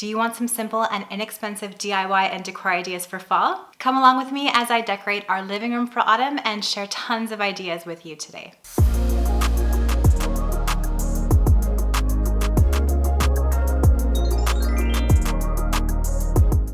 Do you want some simple and inexpensive DIY and decor ideas for fall? Come along with me as I decorate our living room for autumn and share tons of ideas with you today.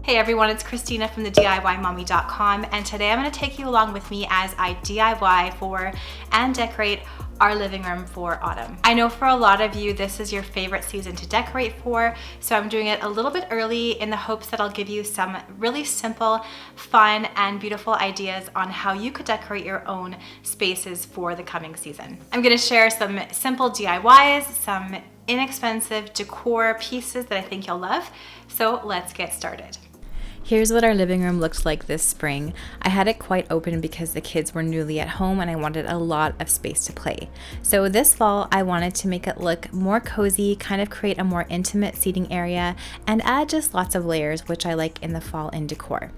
Hey everyone, it's Christina from the DIYmommy.com, and today I'm going to take you along with me as I DIY for and decorate our living room for autumn. I know for a lot of you this is your favorite season to decorate for, so I'm doing it a little bit early in the hopes that I'll give you some really simple, fun, and beautiful ideas on how you could decorate your own spaces for the coming season. I'm going to share some simple DIYs, some inexpensive decor pieces that I think you'll love, so let's get started. Here's what our living room looked like this spring. I had it quite open because the kids were newly at home and I wanted a lot of space to play. So this fall, I wanted to make it look more cozy, kind of create a more intimate seating area, and add just lots of layers, which I like in the fall in decor.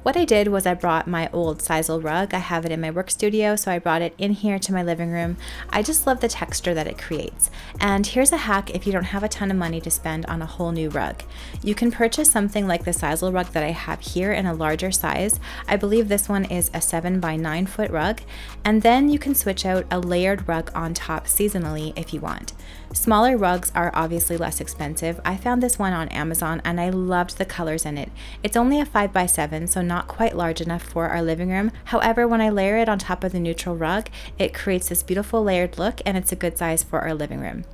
What I did was I brought my old sisal rug. I have it in my work studio, so I brought it in here to my living room. I just love the texture that it creates. And here's a hack if you don't have a ton of money to spend on a whole new rug. You can purchase something like the sisal rug that I have here in a larger size. I believe this one is a 7 by 9 foot rug. And then you can switch out a layered rug on top seasonally if you want. Smaller rugs are obviously less expensive. I found this one on Amazon and I loved the colors in it. It's only a 5 by 7, so not quite large enough for our living room. However, when I layer it on top of the neutral rug, it creates this beautiful layered look and it's a good size for our living room.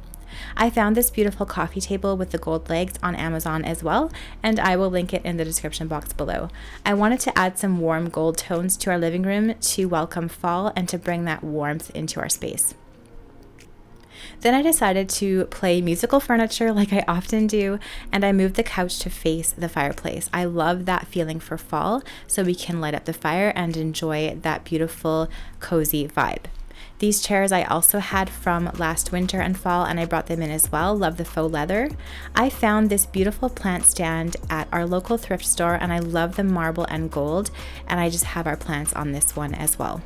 I found this beautiful coffee table with the gold legs on Amazon as well, and I will link it in the description box below. I wanted to add some warm gold tones to our living room to welcome fall and to bring that warmth into our space. Then I decided to play musical furniture like I often do, and I moved the couch to face the fireplace. I love that feeling for fall, so we can light up the fire and enjoy that beautiful, cozy vibe. These chairs I also had from last winter and fall, and I brought them in as well. Love the faux leather. I found this beautiful plant stand at our local thrift store, and I love the marble and gold, and I just have our plants on this one as well.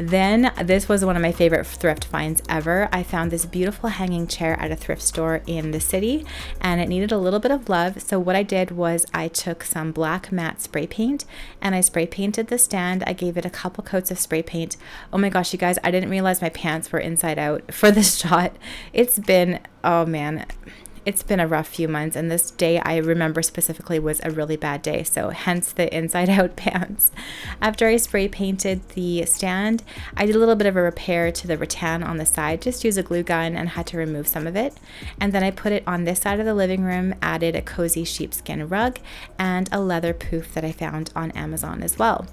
Then this was one of my favorite thrift finds ever. I found this beautiful hanging chair at a thrift store in the city and it needed a little bit of love. So what I did was I took some black matte spray paint and I spray painted the stand. I gave it a couple coats of spray paint. Oh my gosh, you guys, I didn't realize my pants were inside out for this shot. It's been, oh man, it's been a rough few months, and this day I remember specifically was a really bad day, so hence the inside out pants. After I spray painted the stand, I did a little bit of a repair to the rattan on the side, just use a glue gun and had to remove some of it. And then I put it on this side of the living room, added a cozy sheepskin rug and a leather poof that I found on Amazon as well.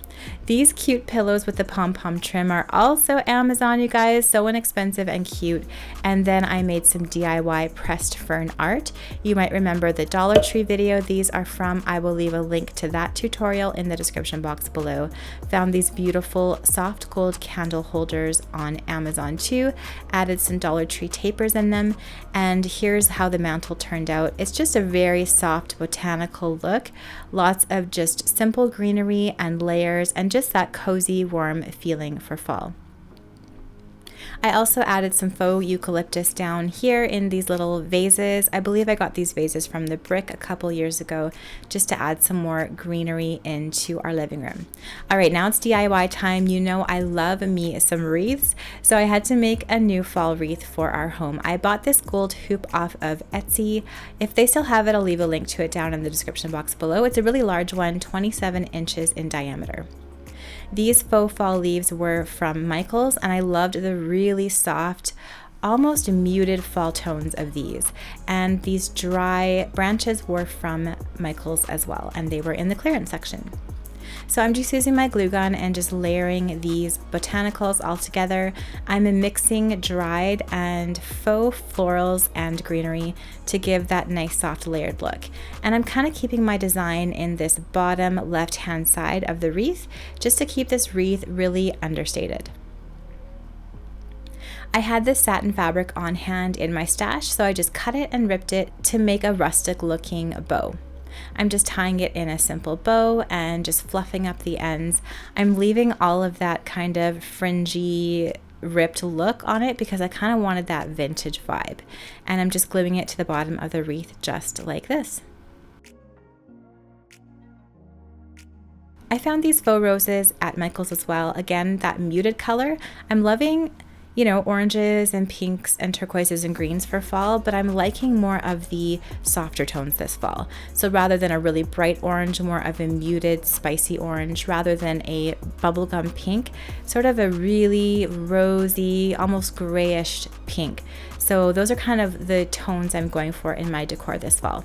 These cute pillows with the pom-pom trim are also Amazon, you guys, so inexpensive and cute. And then I made some DIY pressed fern art. You might remember the Dollar Tree video these are from. I will leave a link to that tutorial in the description box below. Found these beautiful soft gold candle holders on Amazon too. Added some Dollar Tree tapers in them, and here's how the mantle turned out. It's just a very soft botanical look. Lots of just simple greenery and layers and just that cozy warm feeling for fall. I also added some faux eucalyptus down here in these little vases. I believe I got these vases from the Brick a couple years ago just to add some more greenery into our living room. All right, now it's DIY time. You know I love me some wreaths, so I had to make a new fall wreath for our home. I bought this gold hoop off of Etsy. If they still have it, I'll leave a link to it down in the description box below. It's a really large one, 27 inches in diameter. These faux fall leaves were from Michael's, and I loved the really soft, almost muted fall tones of these. And these dry branches were from Michael's as well, and they were in the clearance section. So I'm just using my glue gun and just layering these botanicals all together. I'm mixing dried and faux florals and greenery to give that nice soft layered look. And I'm kind of keeping my design in this bottom left hand side of the wreath just to keep this wreath really understated. I had this satin fabric on hand in my stash, so I just cut it and ripped it to make a rustic looking bow. I'm just tying it in a simple bow and just fluffing up the ends. I'm leaving all of that kind of fringy ripped look on it because I kind of wanted that vintage vibe. And I'm just gluing it to the bottom of the wreath just like this. I found these faux roses at Michael's as well. Again, that muted color. I'm loving, you know, oranges and pinks and turquoises and greens for fall, but I'm liking more of the softer tones this fall. So rather than a really bright orange, more of a muted, spicy orange, rather than a bubblegum pink, sort of a really rosy, almost grayish pink. So those are kind of the tones I'm going for in my decor this fall.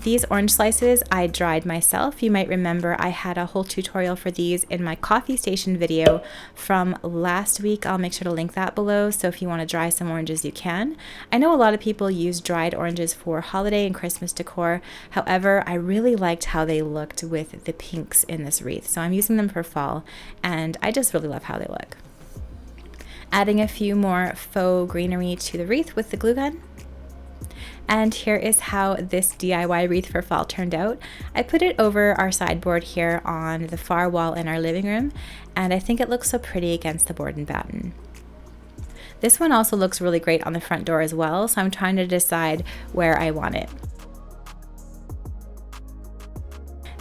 These orange slices I dried myself. You might remember I had a whole tutorial for these in my coffee station video from last week. I'll make sure to link that below, so if you want to dry some oranges, you can. I know a lot of people use dried oranges for holiday and Christmas decor. However, I really liked how they looked with the pinks in this wreath, so I'm using them for fall, and I just really love how they look. Adding a few more faux greenery to the wreath with the glue gun. And here is how this DIY wreath for fall turned out. I put it over our sideboard here on the far wall in our living room, and I think it looks so pretty against the board and batten. This one also looks really great on the front door as well, so I'm trying to decide where I want it.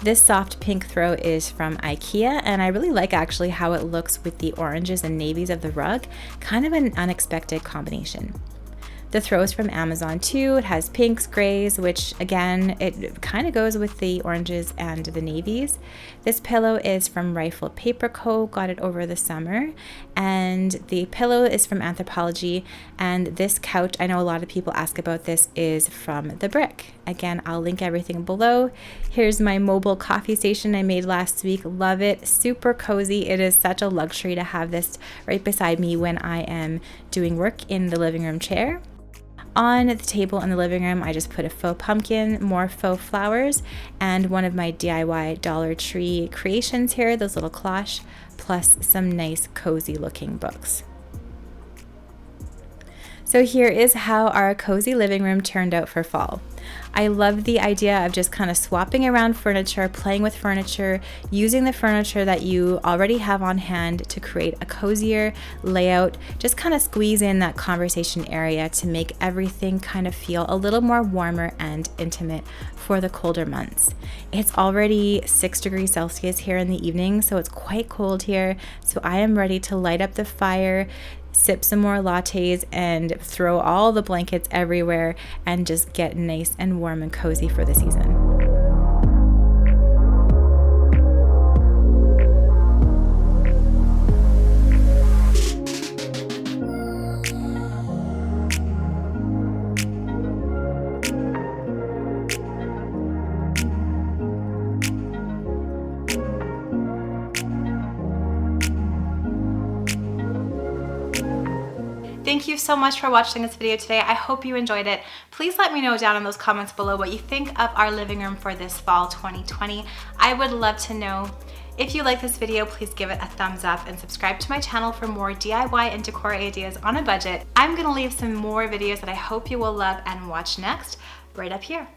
This soft pink throw is from IKEA, and I really like actually how it looks with the oranges and navies of the rug. Kind of an unexpected combination. The throw is from Amazon too. It has pinks, grays, which again, it kind of goes with the oranges and the navies. This pillow is from Rifle Paper Co. Got it over the summer. And the pillow is from Anthropologie. And this couch, I know a lot of people ask about this, is from The Brick. Again, I'll link everything below. Here's my mobile coffee station I made last week. Love it. Super cozy. It is such a luxury to have this right beside me when I am doing work in the living room chair. On the table in the living room, I just put a faux pumpkin, more faux flowers, and one of my DIY Dollar Tree creations here, those little cloche, plus some nice cozy looking books. So here is how our cozy living room turned out for fall. I love the idea of just kind of swapping around furniture, playing with furniture, using the furniture that you already have on hand to create a cozier layout, just kind of squeeze in that conversation area to make everything kind of feel a little more warmer and intimate for the colder months. It's already 6 degrees Celsius here in the evening, so it's quite cold here. So I am ready to light up the fire, sip some more lattes, and throw all the blankets everywhere and just get nice and warm and cozy for the season. Thank you so much for watching this video today. I hope you enjoyed it. Please let me know down in those comments below what you think of our living room for this fall 2020. I would love to know. If you like this video, please give it a thumbs up and subscribe to my channel for more DIY and decor ideas on a budget. I'm gonna leave some more videos that I hope you will love and watch next right up here.